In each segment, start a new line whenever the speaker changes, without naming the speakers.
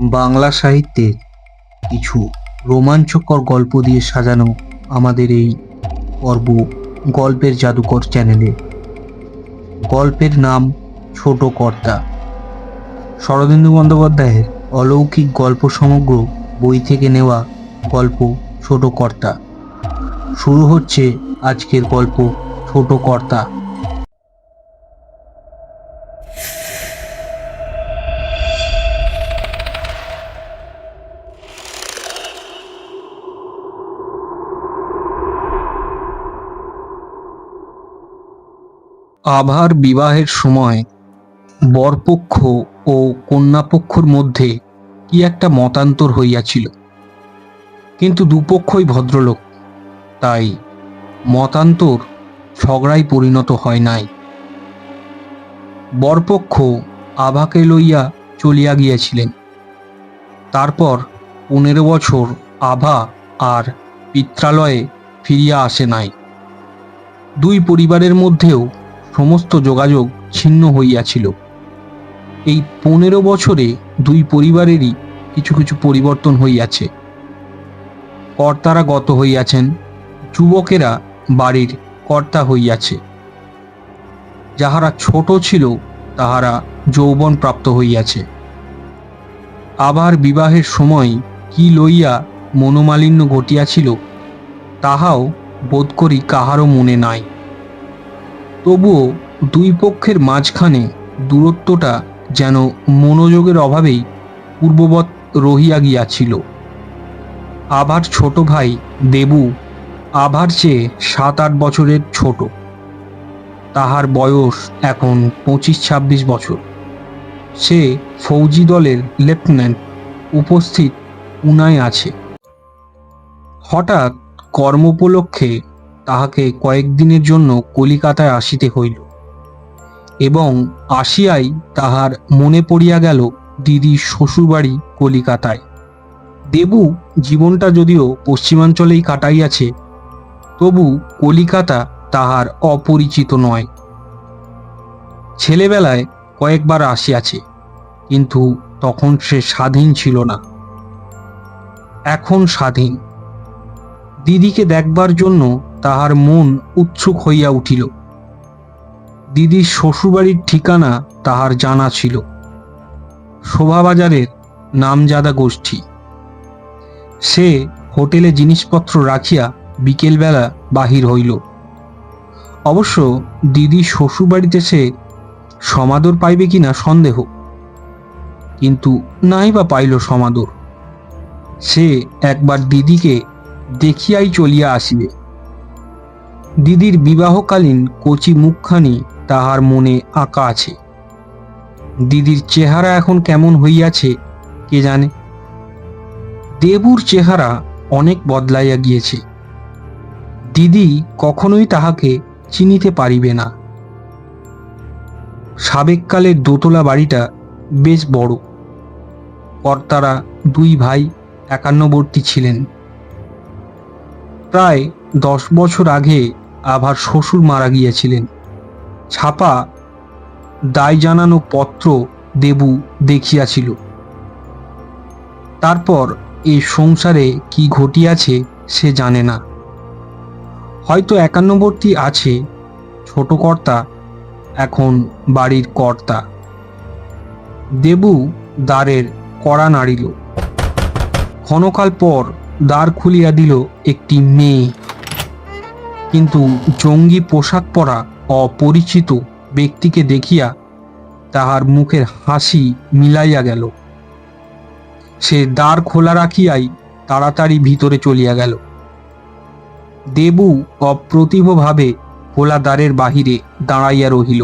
বাংলা সাহিত্যের কিছু রোমাঞ্চকর গল্প দিয়ে সাজানো আমাদের এই পর্ব গল্পের জাদুকর চ্যানেলে। গল্পের নাম ছোট কর্তা। শরদিন্দু বন্দ্যোপাধ্যায়ের অলৌকিক গল্প সমগ্র বই থেকে নেওয়া গল্প ছোট কর্তা। শুরু হচ্ছে আজকের গল্প ছোট কর্তা। আভার বিবাহের সময় বরপক্ষ ও কন্যাপক্ষর মধ্যে কি একটা মতান্তর হইয়াছিল, কিন্তু দুপক্ষই ভদ্রলোক, তাই মতান্তর ঝগড়ায় পরিণত হয় নাই। বরপক্ষ আভাকে লইয়া চলিয়া গিয়াছিলেন। তারপর 15 বছর আভা আর পিত্রালয়ে ফিরিয়া আসে নাই। দুই পরিবারের মধ্যেও সমস্ত যোগাযোগ ছিন্ন হইয়াছিল। এই 15 বছরে দুই পরিবারেরই কিছু কিছু পরিবর্তন হইয়াছে। কর্তারা গত হইয়াছেন, যুবকেরা বাড়ির কর্তা হইয়াছে। যাহারা ছোট ছিল তাহারা যৌবন প্রাপ্ত হইয়াছে। আবার বিবাহের সময় কি লইয়া মনোমালিন্য ঘটিয়াছিল তাহাও বোধ করি কাহারও মনে নাই। তবুও দুই পক্ষের মাঝখানে দূরত্বটা যেন মনোযোগের অভাবেই পূর্ববৎ রহিয়া গিয়াছিল। আভার ছোট ভাই দেবু আভার চেয়ে 7-8 বছরের ছোট। তাহার বয়স এখন 25-26 বছর। সে ফৌজি দলের লেফটেন্যান্ট, উপস্থিত পুনায় আছে। হঠাৎ কর্মোপলক্ষে তাহাকে কয়েকদিনের জন্য কলিকাতায় আসিতে হইল, এবং আসিয়াই তাহার মনে পড়িয়া গেল দিদির শ্বশুরবাড়ি কলিকাতায়। দেবু জীবনটা যদিও পশ্চিমাঞ্চলেই কাটাইয়াছে, তবু কলিকাতা তাহার অপরিচিত নয়। ছেলেবেলায় কয়েকবার আসিয়াছে, কিন্তু তখন সে স্বাধীন ছিল না। এখন স্বাধীন। দিদিকে দেখবার জন্য তাহার মন উৎসুক হইয়া উঠিল। দিদির শ্বশুরবাড়ির ঠিকানা তাহার জানা ছিল, শোভাবাজারের নামজাদা গোষ্ঠী। সে হোটেলে জিনিসপত্র রাখিয়া বিকেলবেলা বাহির হইল। অবশ্য দিদির শ্বশুরবাড়িতে সে সমাদর পাইবে কিনা সন্দেহ, কিন্তু নাই বা পাইল সমাদর। সে একবার দিদিকে দেখিয়াই চলিয়া আসিবে। দিদির বিবাহকালীন কচি মুখখানি তাহার মনে আঁকা আছে। দিদির চেহারা এখন কেমন হইয়াছে কে জানে। দেবুর চেহারা অনেক বদলাইয়া গিয়েছে। দিদি কখনোই তাহাকে চিনিতে পারিবে না। সাবেককালের দোতলা বাড়িটা বেশ বড়। কর্তারা দুই ভাই একান্নবর্তী ছিলেন। প্রায় 10 বছর আগে আভার শ্বশুর মারা গিয়েছিলেন। ছাপা দায় জানানো পত্র দেবু দেখিয়াছিল। তারপর এই সংসারে কি ঘটিয়াছে সে জানে না। হয়তো একান্নবর্তী আছে ছোট কর্তা, এখন বাড়ির কর্তা। দেবু দ্বারের কড়া নাড়িল। ক্ষণকাল পর দ্বার খুলিয়া দিল একটি মেয়ে, কিন্তু জঙ্গি পোশাক পরা অপরিচিত ব্যক্তিকে দেখিয়া তাহার মুখের হাসি মিলাইয়া গেল। সে দ্বার খোলা রাখিয়াই তাড়াতাড়ি ভিতরে চলিয়া গেল। দেবু অপ্রতিভভাবে খোলা দ্বারের বাহিরে দাঁড়াইয়া রহিল।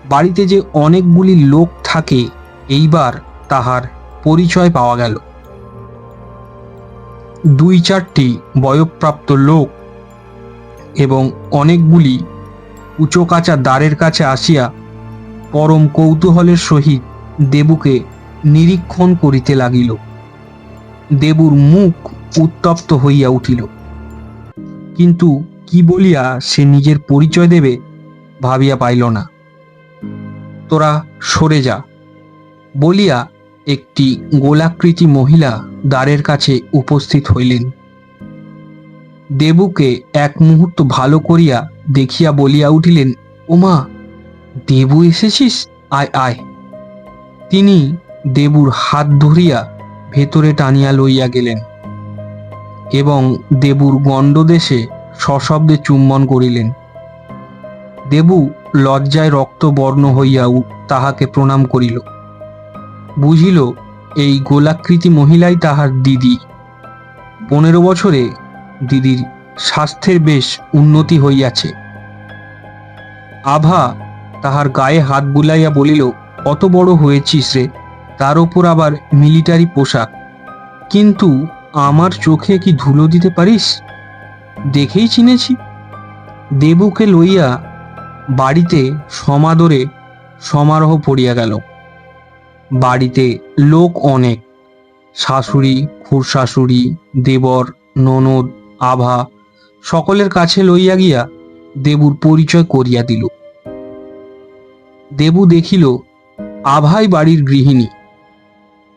বাড়িতে যে অনেকগুলি লোক থাকে এইবার তাহার পরিচয় পাওয়া গেল। 2-4টি বয়ঃপ্রাপ্ত লোক এবং অনেকগুলি উঁচোকাচা দ্বারের কাছে আসিয়া পরম কৌতূহলের সহিত দেবুকে নিরীক্ষণ করিতে লাগিল। দেবুর মুখ উত্তপ্ত হইয়া উঠিল, কিন্তু কি বলিয়া সে নিজের পরিচয় দেবে ভাবিয়া পাইল না। তোরা সরে যা বলিয়া একটি গোলাকৃতি মহিলা দ্বারের কাছে উপস্থিত হইলেন। দেবুকে এক মুহূর্ত ভালো করিয়া দেখিয়া বলিয়া উঠিলেন, ওমা, দেবু এসেছিস, আয় আয়। তিনি দেবুর হাত ধরিয়া ভেতরে টানিয়া লইয়া গেলেন এবং দেবুর গণ্ডদেশে সশব্দে চুম্বন করিলেন। দেবু লজ্জায় রক্তবর্ণ হইয়া তাহাকে প্রণাম করিল। বুঝিল এই গোলাকৃতি মহিলাই তাহার দিদি। 15 বছরে দিদির স্বাস্থ্যের বেশ উন্নতি হইয়াছে। আভা তাহার গায়ে হাত বুলাইয়া বলিল, কত বড় হয়েছিস রে, তার ওপর আবার মিলিটারি পোশাক। কিন্তু আমার চোখে কি ধুলো দিতে পারিস? দেখেই চিনেছি। দেবুকে লইয়া বাড়িতে সমাদরে সমারোহ পড়িয়া গেল। বাড়িতে লোক অনেক, শাশুড়ি, খুড়শাশুড়ি, দেবর, ননদ, আভা সকলের কাছে লইয়া গিয়া দেবুর পরিচয় করিয়া দিল। দেবু দেখিল আভাই বাড়ির গৃহিণী।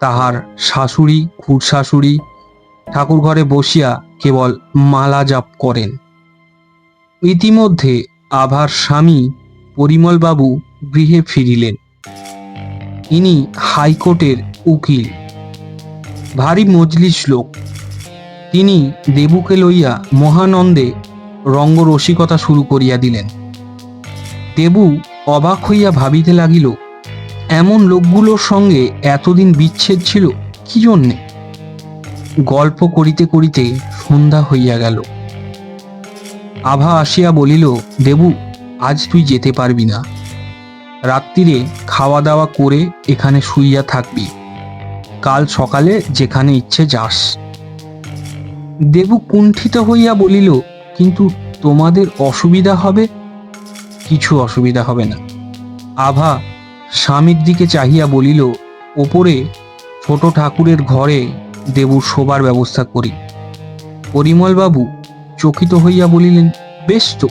তাহার শাশুড়ি, খুড়শাশুড়ি ঠাকুর ঘরে বসিয়া কেবল মালা জাপ করেন। ইতিমধ্যে আভার স্বামী পরিমলবাবু গৃহে ফিরিলেন। ইনি হাইকোর্টের উকিল, ভারী মজলিস লোক। তিনি দেবুকে লইয়া মহানন্দে রঙ্গরসিকতা শুরু করিয়া দিলেন। দেবু অবাক হইয়া ভাবিতে লাগিল, এমন লোকগুলোর সঙ্গে এতদিন বিচ্ছেদ ছিল কি জন্যে? গল্প করিতে করিতে সন্ধ্যা হইয়া গেল। আভা আসিয়া বলিল, দেবু, আজ তুই যেতে পারবি না। রাত্রিরে খাওয়া দাওয়া করে এখানে শুইয়া থাকবি, কাল সকালে যেখানে ইচ্ছে যাস। দেবু কুণ্ঠিত হইয়া বলিল, কিন্তু তোমাদের অসুবিধা হবে? কিছু অসুবিধা হবে না। আভা স্বামীর দিকে চাহিয়া বলিল, ওপরে ছোট ঠাকুরের ঘরে দেবুর শোবার ব্যবস্থা করি। পরিমলবাবু চকিত হইয়া বলিলেন, বেশ তো।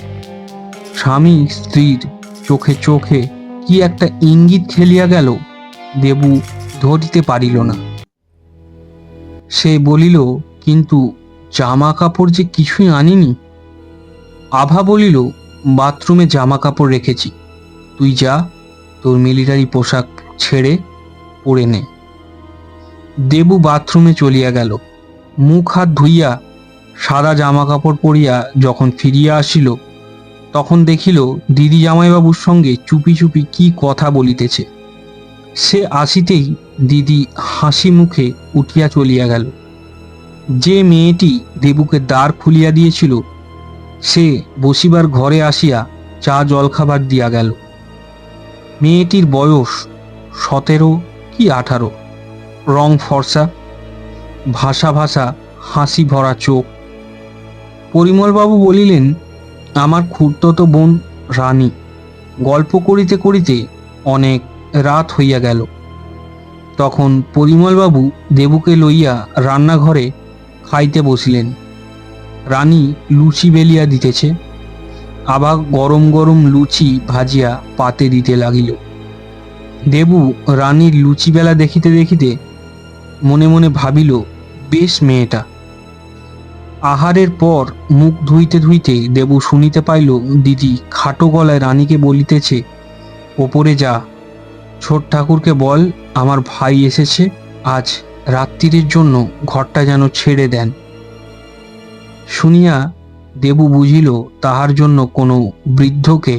স্বামী স্ত্রীর চোখে চোখে কি একটা ইঙ্গিত খেলিয়া গেল, দেবু ধরিতে পারিল না। সে বলিল, কিন্তু জামা কাপড় যে কিছুই আনিনি। আভা বলিল, বাথরুমে জামা কাপড় রেখেছি, তুই যা, তোর মিলিটারি পোশাক ছেড়ে পরে নে। দেবু বাথরুমে চলিয়া গেল। মুখ হাত ধুইয়া সাদা জামা কাপড় পরিয়া যখন ফিরিয়া আসিল, তখন দেখিল দিদি জামাইবাবুর সঙ্গে চুপি চুপি কি কথা বলিতেছে। সে আসিতেই দিদি হাসি মুখে উঠিয়া চলিয়া গেল। যে মেয়েটি দেবুকে দ্বার খুলিয়া দিয়েছিল, সে বসিবার ঘরে আসিয়া চা জলখাবার দিয়া গেল। মেয়েটির বয়স 17 কি 18, রং ফর্সা, ভাষা ভাষা হাসি ভরা চোখ। পরিমলবাবু বলিলেন, আমার খুড়তো বোন রানী। গল্প করিতে করিতে অনেক রাত হইয়া গেল। তখন পরিমলবাবু দেবুকে লইয়া রান্নাঘরে খাইতে বসিলেন। রানী লুচি বেলিয়া দিতেছে। আবার গরম গরম লুচি ভাজিয়া পাতে দিতে লাগিল। দেবু রানীর লুচি বেলা দেখিতে দেখিতে মনে মনে ভাবিল, বেশ মেয়েটা। আহারের পর মুখ ধুইতে ধুইতে দেবু শুনিতে পাইল দিদি খাটো গলায় রানীকে বলিতেছে, ওপরে যা, ছোট ঠাকুরকে বল আমার ভাই এসেছে, আজ রাত্রিরের জন্য ঘরটা যেন ছেড়ে দেন। শুনিয়া দেবু বুঝিল তাহার জন্য কোনো বৃদ্ধকে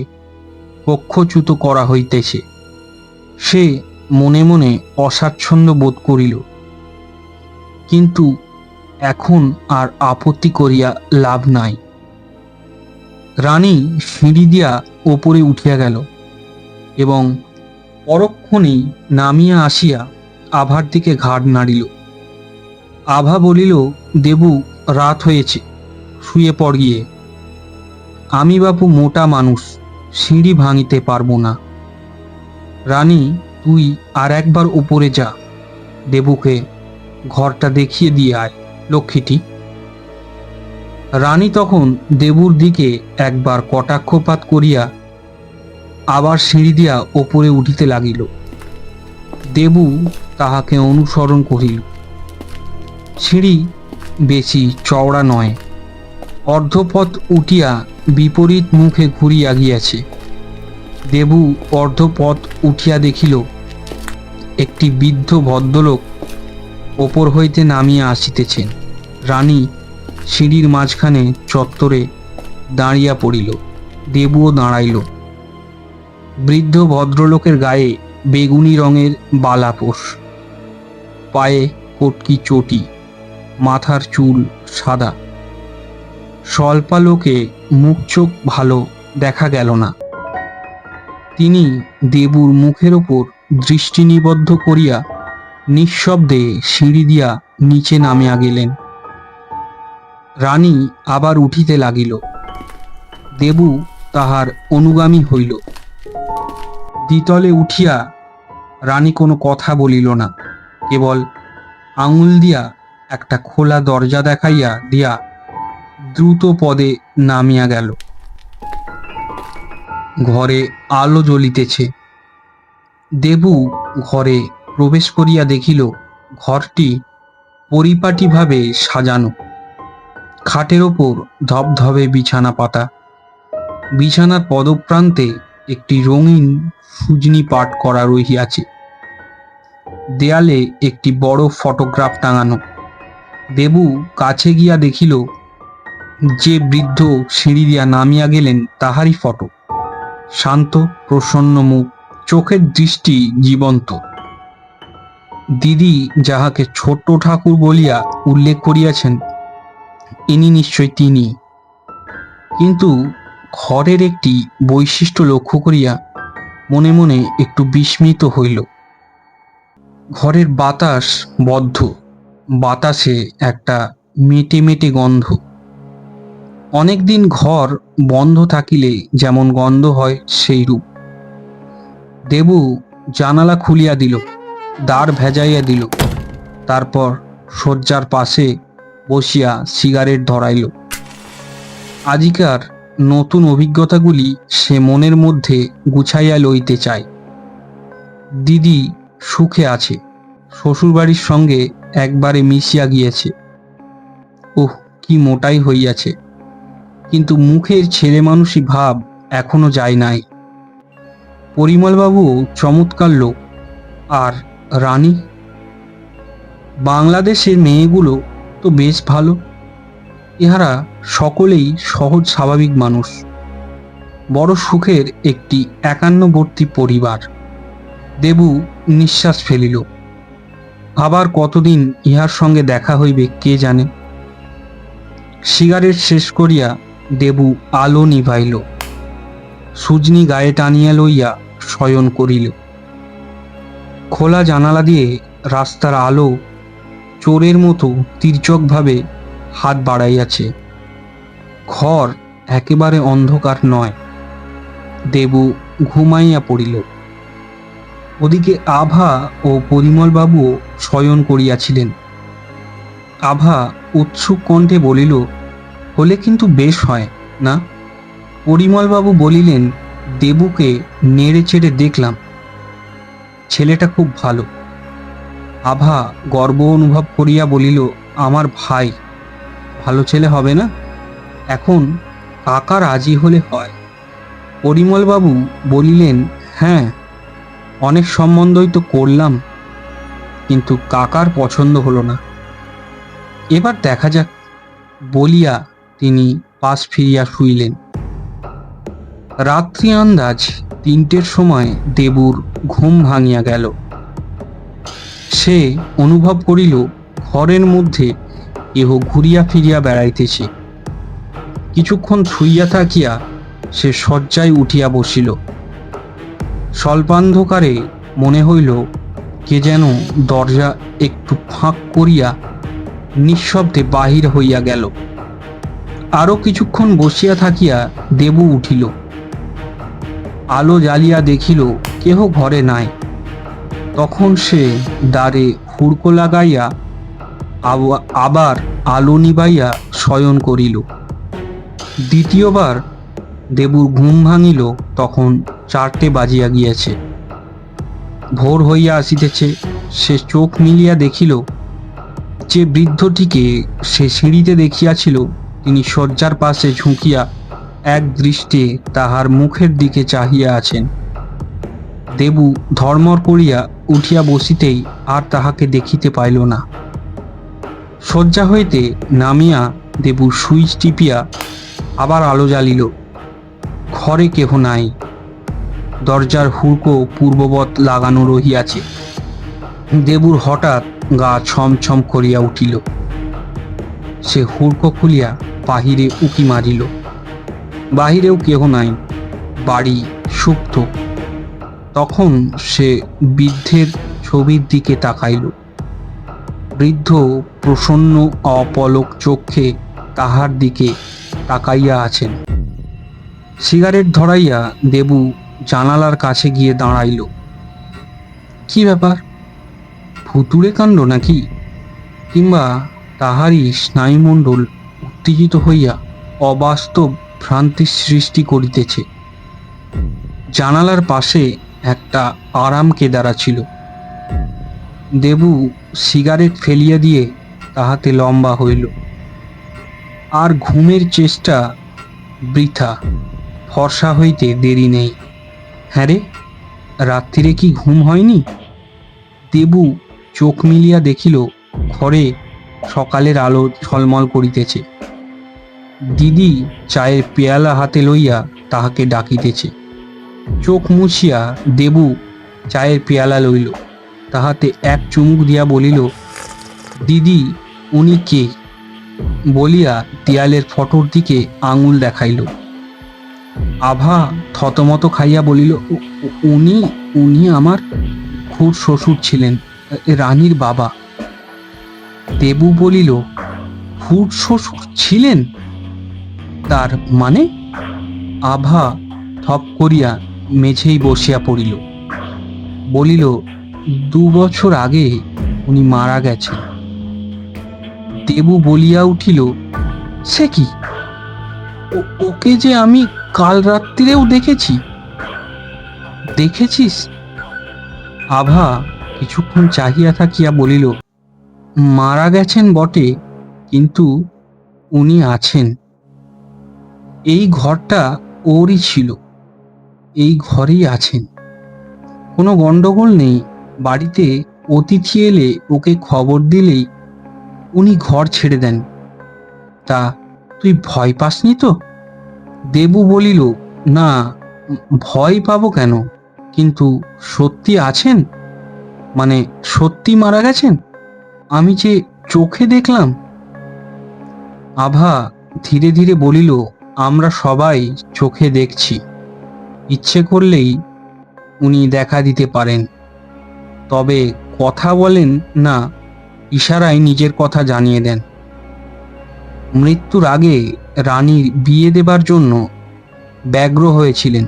কক্ষচ্যুত করা হইতেছে। সে মনে মনে অস্বাচ্ছন্দ্য বোধ করিল, কিন্তু এখন আর আপত্তি করিয়া লাভ নাই। রানী সিঁড়ি দিয়া ওপরে উঠিয়া গেল এবং পরক্ষণেই নামিয়া আসিয়া আভার দিকে ঘাড় নাড়িল। আভা বলিল, দেবু, রাত হয়েছে, শুয়ে পড় গিয়ে। আমি বাপু মোটা মানুষ, সিঁড়ি ভাঙিতে পারবো না। রানী, তুই আর একবার উপরে যা, দেবুকে ঘরটা দেখিয়ে দিয়ে আয়, লক্ষ্মীটি। রানী তখন দেবুর দিকে একবার কটাক্ষপাত করিয়া আবার সিঁড়ি দিয়া ওপরে উঠিতে লাগিল। দেবু তাহাকে অনুসরণ করিল। সিঁড়ি বেশি চওড়া নয়, অর্ধপথ উঠিয়া বিপরীত মুখে ঘুরিয়া গিয়াছে। দেবু অর্ধপথ উঠিয়া দেখিল একটি বৃদ্ধ ভদ্রলোক ওপর হইতে নামিয়া আসিতেছেন। রানী সিঁড়ির মাঝখানে চত্বরে দাঁড়িয়া পড়িল। দেবুও দাঁড়াইল। বৃদ্ধ ভদ্রলোকের গায়ে বেগুনি রঙের বালাপোষ, পায়ে কটকি চটি, মাথার চুল সাদা। স্বল্পালোকে মুখ চোখ ভালো দেখা গেল না। তিনি দেবুর মুখের ওপর দৃষ্টি নিবদ্ধ করিয়া নিঃশব্দে সিঁড়ি দিয়া নিচে নামিয়া গেলেন। রানী আবার উঠিতে লাগিল। দেবু তাহার অনুগামী হইল। দ্বিতলে উঠিয়া রানী কোনো কথা বলিল না, কেবল আঙুল দিয়া একটা খোলা দরজা দেখাইয়া দিয়া দ্রুত পদে নামিয়া গেল। ঘরে আলো জ্বলিতেছে। দেবু ঘরে প্রবেশ করিয়া দেখিল ঘরটি পরিপাটিভাবে সাজানো। খাটের ওপর ধবধবে বিছানা পাতা। বিছানার পদপ্রান্তে একটি রঙিন সুজনি পাট করা রহিয়াছে। দেয়ালে একটি বড় ফটোগ্রাফ টাঙানো। দেবু কাছে গিয়া দেখিল যে বৃদ্ধ সিঁড়ি দিয়া নামিয়া গেলেন তাহারই ফটো। শান্ত প্রসন্ন মুখ, চোখের দৃষ্টি জীবন্ত। দিদি যাহাকে ছোট্ট ঠাকুর বলিয়া উল্লেখ করিয়াছেন, ইনি নিশ্চয় তিনি। কিন্তু ঘরের একটি বৈশিষ্ট্য লক্ষ্য করিয়া মনে মনে একটু বিস্মিত হইল। ঘরের বাতাস বদ্ধ, বাতাসে একটা মেটে মেটে গন্ধ। অনেকদিন ঘর বন্ধ থাকিলে যেমন গন্ধ হয় সেই রূপ। দেবু জানালা খুলিয়া দিল, দ্বার ভেজাইয়া দিল, তারপর শয্যার পাশে বসিয়া সিগারেট ধরাইল। আজিকার নতুন অভিজ্ঞতাগুলি সে মনের মধ্যে গুছাইয়া লইতে চায়। দিদি সুখে আছে, শ্বশুরবাড়ির সঙ্গে একবারে মিশিয়া গিয়েছে। ওহ, কি মোটাই হইয়াছে, কিন্তু মুখের ছেলে মানুষই ভাব এখনো যায় নাই। পরিমলবাবুও চমৎকার লোক। আর রানী? বাংলাদেশের মেয়েগুলো তো বেশ ভালো। ইহারা সকলেই সহজ স্বাভাবিক মানুষ। বড় সুখের একটি একান্নবর্তী পরিবার। দেবু নিঃশ্বাস ফেলিল। আবার কতদিন ইহার সঙ্গে দেখা হইবে কে জানে। সিগারেট শেষ করিয়া দেবু আলো নিভাইল। সুজনি গায়ে টানিয়া লইয়া শয়ন করিল। খোলা জানালা দিয়ে রাস্তার আলো চোরের মতো তির্যকভাবে হাত বাড়াইয়াছে। ঘর একেবারে অন্ধকার নয়। দেবু ঘুমাইয়া পড়িল। ওদিকে আভা ও পরিমলবাবুও শয়ন করিয়াছিলেন। আভা উৎসুক কণ্ঠে বলিল, হলে কিন্তু বেশ হয় না? পরিমলবাবু বলিলেন, দেবুকে নেড়ে চেড়ে দেখলাম, ছেলেটা খুব ভালো। আভা গর্ব অনুভব করিয়া বলিল, আমার ভাই, ভালো ছেলে হবে না? এখন কাকা রাজি হলে হয়। পরিমলবাবু বলিলেন, হ্যাঁ, অনেক সম্বন্ধই তো করলাম, কিন্তু কাকার পছন্দ হলো না। এবার দেখা যাক বলিয়া তিনি পাশ ফিরিয়া শুইলেন। রাত্রি আন্দাজ 3টের সময় দেবুর ঘুম ভাঙিয়া গেল। সে অনুভব করিল ঘরের মধ্যে কেহ ঘুরিয়া ফিরিয়া বেড়াইতেছে। কিছুক্ষণ শুইয়া থাকিয়া সে শয্যায় উঠিয়া বসিল। স্বল্পান্ধকারে মনে হইল কে যেন দরজা একটু ফাঁক করিয়া নিঃশব্দে বাহির হইয়া গেল। আরো কিছুক্ষণ বসিয়া থাকিয়া দেবু উঠিল। আলো জ্বালিয়া দেখিল কেহ ঘরে নাই। তখন সে দ্বারে হুড়কো লাগাইয়া আবার আলো নিবাইয়া শয়ন করিল। দ্বিতীয়বার দেবুর ঘুম ভাঙিল তখন 4টে বাজিয়া গিয়েছে। ভোর হইয়া আসিতেছে। সে চোখ মিলিয়া দেখিল যে বৃদ্ধটিকে সে সিঁড়িতে দেখিয়াছিল তিনি শয্যার পাশে ঝুঁকিয়া এক দৃষ্টে তাহার মুখের দিকে চাহিয়া আছেন। দেবু ধর্মর করিয়া উঠিয়া বসিতেই আর তাহাকে দেখিতে পাইল না। শয্যা হইতে নামিয়া দেবু সুইচ টিপিয়া আবার আলো জ্বালিল। ঘরে কেহ নাই। দরজার হুড়কো পূর্ববৎ লাগানো রহিয়াছে। দেবুর হঠাৎ গা ছমছম করিয়া উঠিল। সে হুড়কো খুলিয়া বাহিরে উকি মারিল। বাহিরেও কেহ নাই, বাড়ি সুপ্ত। তখন সে বৃদ্ধের ছবির দিকে তাকাইল। বৃদ্ধ প্রসন্ন অপলক চক্ষে তাহার দিকে তাকাইয়া আছেন। সিগারেট ধরাইয়া দেবু জানালার কাছে গিয়ে দাঁড়াইল। কি ব্যাপার? ভুতুড়ে কাণ্ড নাকি? কিংবা তাহারই স্নায়ুমণ্ডল উত্তেজিত হইয়া অবাস্তব ভ্রান্তির সৃষ্টি করিতেছে? জানালার পাশে একটা আরাম কেদারা ছিল। দেবু সিগারেট ফেলিয়া দিয়ে তাহাতে লম্বা হইল। আর ঘুমের চেষ্টা বৃথা। ফর্সা হইতে দেরি নেই। হ্যাঁ রে, রাত্রিরে কি ঘুম হয়নি? দেবু চোখ মিলিয়া দেখিল ঘরে সকালের আলো ঝলমল করিতেছে। দিদি চায়ের পেয়ালা হাতে লইয়া তাহাকে ডাকিতেছে। চোখ মুছিয়া দেবু চায়ের পেয়ালা লইল, তাহাতে এক চুমুক দিয়া বলিল, দিদি, উনি কে? বলিয়া দেয়ালের ফটোর দিকে আঙুল দেখাইল। আভা থতমত খাইয়া বলিল, উনি উনি আমার খুড় শ্বশুর ছিলেন, রানীর বাবা। দেবু বলিল, খুড় শ্বশুর ছিলেন? তার মানে? আভা থপ করিয়া মেঝেই বসিয়া পড়িল। বলিল, 2 বছর আগে উনি মারা গেছেন। দেবু বলিয়া উঠিল, সে কি? ওকে যে আমি কাল রাত্রিরেও দেখেছি। দেখেছিস? আভা কিছুক্ষণ চাহিয়া থাকিয়া বলিল, মারা গেছেন বটে, কিন্তু উনি আছেন। এই ঘরটা ওরই ছিল, এই ঘরেই আছেন। কোনো গন্ডগোল নেই। বাড়িতে অতিথি এলে ওকে খবর দিলেই উনি ঘর ছেড়ে দেন। তা তুই ভয় পাসনি তো? দেবু বলিল, না, ভয় পাবো কেন? কিন্তু সত্যি আছেন, মানে সত্যি মারা গেছেন, আমি যে চোখে দেখলাম। আভা ধীরে ধীরে বলিল, আমরা সবাই চোখে দেখছি। ইচ্ছে করলেই উনি দেখা দিতে পারেন, তবে কথা বলেন না, ইশারায় নিজের কথা জানিয়ে দেন। মৃত্যুর আগে রানীর বিয়ে দেবার জন্য ব্যগ্র হয়েছিলেন,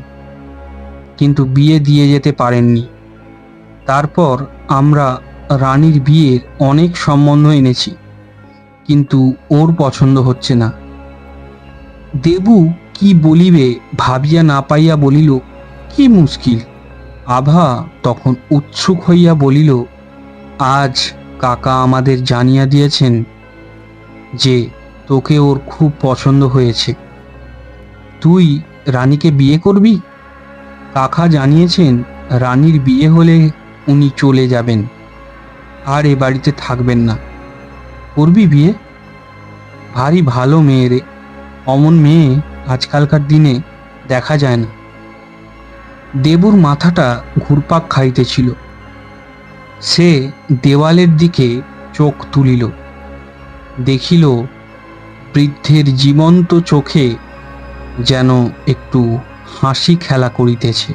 কিন্তু বিয়ে দিয়ে যেতে পারেননি। তারপর আমরা রানীর বিয়ের অনেক সম্বন্ধ এনেছি, কিন্তু ওর পছন্দ হচ্ছে না। দেবু কি বলিবে ভাবিয়া না পাইয়া বলিল, কি মুশকিল? আভা তখন উৎসুক হইয়া বলিল, আজ কাকা আমাদের জানিয়ে দিয়েছেন যে তোকে ওর খুব পছন্দ হয়েছে। তুই রানীকে বিয়ে করবি? কাকা জানিয়েছেন রানীর বিয়ে হলে উনি চলে যাবেন, আর এ বাড়িতে থাকবেন না। করবি বিয়ে? ভারী ভালো মেয়ে রে, অমন মেয়ে আজকালকার দিনে দেখা যায় না। দেবুর মাথাটা ঘুরপাক খাইতেছিল। সে দেওয়ালের দিকে চোখ তুলিল, দেখিল বৃদ্ধের জীবন্ত চোখে যেন একটু হাসি খেলা করিতেছে।